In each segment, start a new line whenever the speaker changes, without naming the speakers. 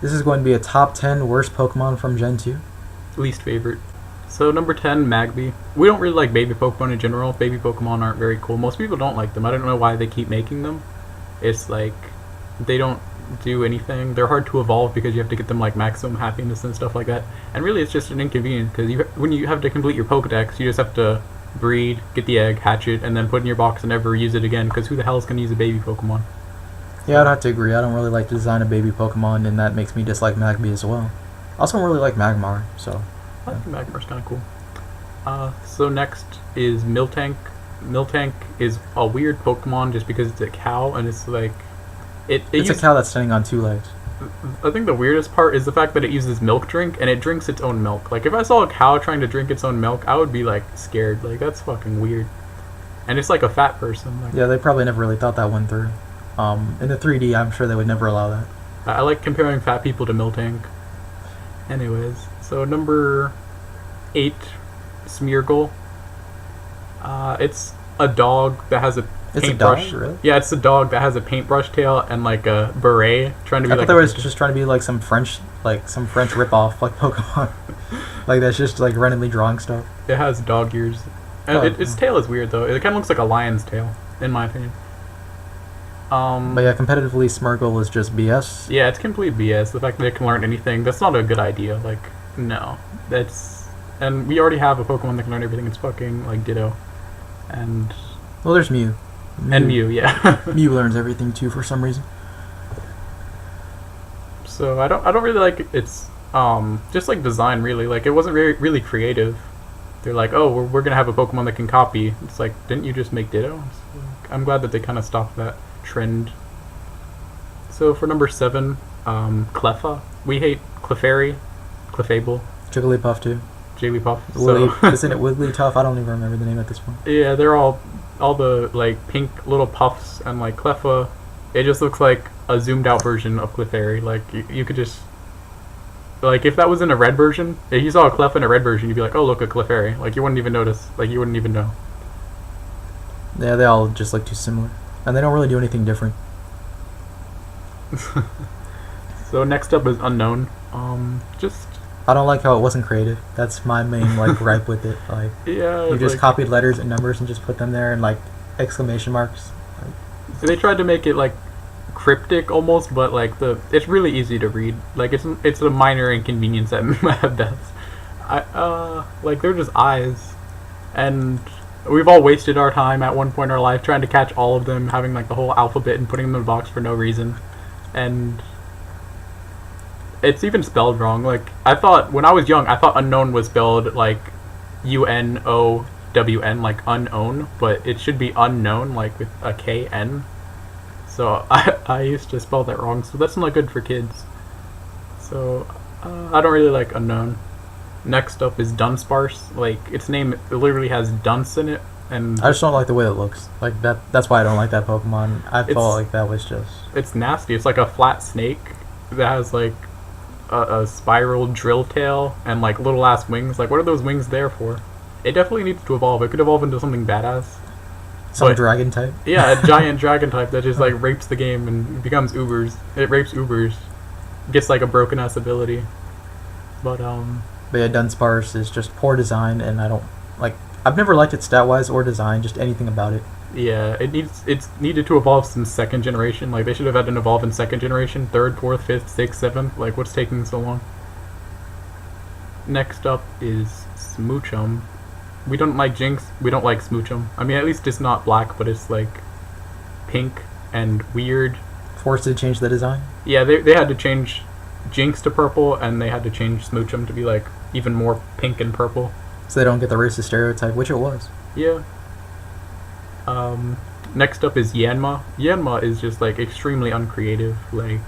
This is going to be a top 10 worst Pokemon from Gen 2.
Least favorite. So number 10, Magby. We don't really like baby Pokemon in general. Baby Pokemon aren't very cool. Most people don't like them. I don't know why they keep making them. It's like they don't do anything. They're hard to evolve because you have to get them like maximum happiness and stuff like that. And really it's just an inconvenience because when you have to complete your Pokedex, you just have to breed, get the egg, hatch it, and then put it in your box and never use it again because who the hell is going to use a baby Pokemon?
Yeah, I'd have to agree. I don't really like to design a baby Pokemon, and that makes me dislike Magby as well. I also don't really like Magmar, so...
I think Magmar's kind of cool. So next is Miltank. Miltank is a weird Pokemon just because it's a cow, and it's like...
It's a cow that's standing on 2 legs.
I think the weirdest part is the fact that it uses milk drink, and it drinks its own milk. Like, if I saw a cow trying to drink its own milk, I would be, like, scared. Like, that's fucking weird. And it's like a fat person. Like,
yeah, they probably never really thought that one through. In the 3D, I'm sure they would never allow that.
I like comparing fat people to Miltank. Anyways, so number 8, Smeargle. It's a dog that has a paintbrush.
Really?
Yeah, it's a dog that has a paintbrush tail and like a beret, trying to be.
I thought they were just trying to be like some French ripoff, like Pokemon. Like that's just like randomly drawing stuff.
It has dog ears, and its tail is weird though. It kind of looks like a lion's tail, in my opinion.
But yeah, competitively, Smeargle is just BS.
Yeah, it's complete BS. The fact that it can learn anything, that's not a good idea. Like, no. And we already have a Pokemon that can learn everything. It's fucking, like, Ditto. And...
Well, there's Mew.
And Mew, yeah.
Mew learns everything, too, for some reason.
So, I don't really like its, just, like, design, really. Like, it wasn't really creative. They're like, oh, we're gonna have a Pokemon that can copy. It's like, didn't you just make Ditto? So, I'm glad that they kind of stopped that trend. So for number 7, Cleffa. We hate Clefairy, Clefable,
Jigglypuff too.
Jigglypuff.
Isn't it Wigglytuff? I don't even remember the name at this point.
Yeah, they're all the like pink little puffs, and like Cleffa, it just looks like a zoomed out version of Clefairy. Like you could just like if that was in a red version, if you saw a Cleffa in a red version, you'd be like, oh look, a Clefairy. Like you wouldn't even notice. Like you wouldn't even know.
Yeah, they all just look too similar. And they don't really do anything different.
So next up is Unknown.
I don't like how it wasn't creative. That's my main like gripe with it. Like
yeah,
you just copied letters and numbers and just put them there and like exclamation marks.
They tried to make it like cryptic almost, but like it's really easy to read. Like it's a minor inconvenience at best. Like they're just eyes, and we've all wasted our time at one point in our life trying to catch all of them, having like the whole alphabet and putting them in a box for no reason. And it's even spelled wrong. Like I thought when I was young, I thought Unknown was spelled like UNOWN, like unknown, but it should be unknown, like with a KN. So I used to spell that wrong, so that's not good for kids. So I don't really like Unknown. Next up is Dunsparce. Like its name literally has dunce in it, and
I just don't like the way it looks. Like that's why I don't like that Pokemon. I felt like that was just...
It's nasty. It's like a flat snake that has like a spiral drill tail and like little ass wings. Like what are those wings there for? It definitely needs to evolve. It could evolve into something badass.
Some dragon type?
Yeah, a giant dragon type that just like rapes the game and becomes Ubers. It rapes Ubers. Gets like a broken ass ability. But
yeah, Dunsparce is just poor design, and I don't like. I've never liked it stat-wise or design, just anything about it.
Yeah, it's needed to evolve since 2nd generation. Like they should have had an evolve in 2nd generation, 3rd, 4th, 5th, 6th, 7th. Like what's taking so long? Next up is Smoochum. We don't like Jinx. We don't like Smoochum. I mean, at least it's not black, but it's like pink and weird.
Forced to change the design?
Yeah, they had to change Jinx to purple, and they had to change Smoochum to be like even more pink and purple.
So they don't get the racist stereotype, which it was.
Yeah. Next up is Yanma. Yanma is just like extremely uncreative, like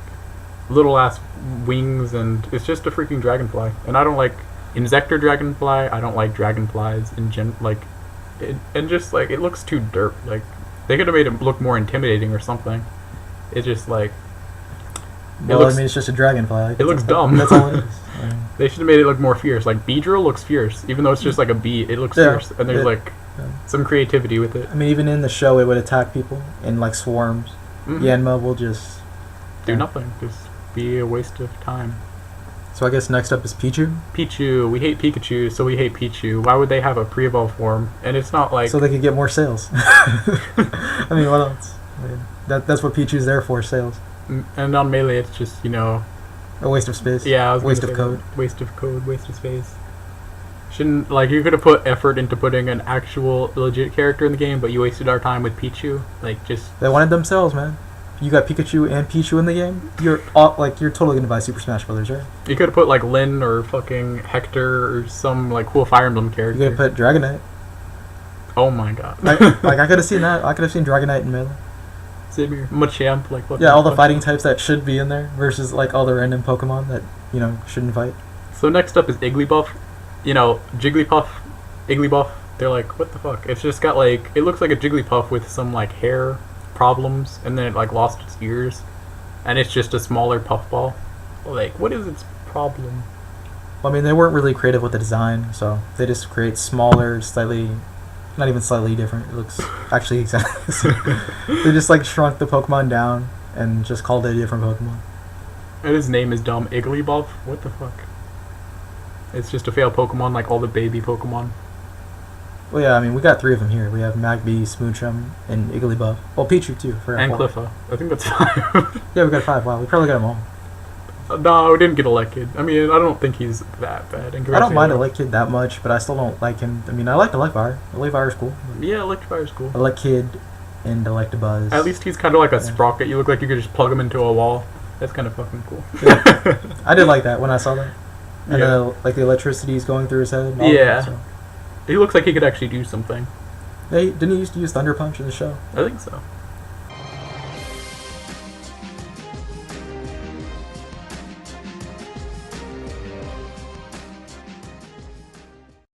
little ass wings, and it's just a freaking dragonfly. And I don't like Insector dragonfly. I don't like dragonflies in and just like it looks too dirt. Like they could have made it look more intimidating or something. It's just like
well, I mean, it's just a dragonfly. Like,
it looks dumb.
That's all it is.
They should have made it look more fierce. Like Beedrill looks fierce, even though it's just like a bee. It looks fierce, and there's some creativity with it.
I mean, even in the show, it would attack people in like swarms. Mm-hmm. Yanma will just
do nothing. Just be a waste of time.
So I guess next up is Pichu.
Pichu. We hate Pikachu, so we hate Pichu. Why would they have a pre-evolve form? And it's not like...
So they could get more sales. I mean, what else? I mean, that's what Pichu's there for, sales.
And on Melee, it's just, you know...
A waste of space.
Yeah, I was
waste
gonna
of
say
code.
that. Waste of code, waste of space. Shouldn't... Like, you could have put effort into putting an actual legit character in the game, but you wasted our time with Pichu. Like, just...
They wanted themselves, man. You got Pikachu and Pichu in the game, you're totally gonna buy Super Smash Brothers, right?
You could have put like Lyn or fucking Hector or some like cool Fire Emblem character.
You could put Dragonite.
Oh my god!
I could have seen that. I could have seen Dragonite in Melee.
Same here. Machamp, like what?
Yeah, all the fighting types that should be in there versus like all the random Pokemon that shouldn't fight.
So next up is Igglybuff. You know, Jigglypuff, Igglybuff. They're like, what the fuck? It's just got like, it looks like a Jigglypuff with some like hair problems, and then it like lost its ears, and it's just a smaller puffball. Like, what is its problem?
Well, I mean, they weren't really creative with the design, so they just create smaller, slightly, not even slightly different. It looks actually exactly the same. They just like shrunk the Pokemon down and just called it a different Pokemon.
And his name is dumb. Igglybuff? What the fuck? It's just a failed Pokemon like all the baby Pokemon.
Well, yeah, I mean, we got 3 of them here. We have Magby, Smoochum, and Jigglypuff. Well, Pichu, too.
And Clefairy. I think that's 5.
Yeah, we got 5. Wow, we probably got them all.
No, we didn't get Elected. I mean, I don't think he's that bad.
I don't mind Elected that much, but I still don't like him. I mean, I like Electivire. Elekivire's cool.
Yeah, Electivire's cool.
Electkid and Electabuzz.
At least he's kind of like a Sprocket. You look like you could just plug him into a wall. That's kind of fucking cool.
Yeah. I did like that when I saw that. And
Yeah.
like the electricity is going through his head. And all
Yeah.
That, so.
He looks like he could actually do something.
Didn't he used to use Thunder Punch in the show?
I think so.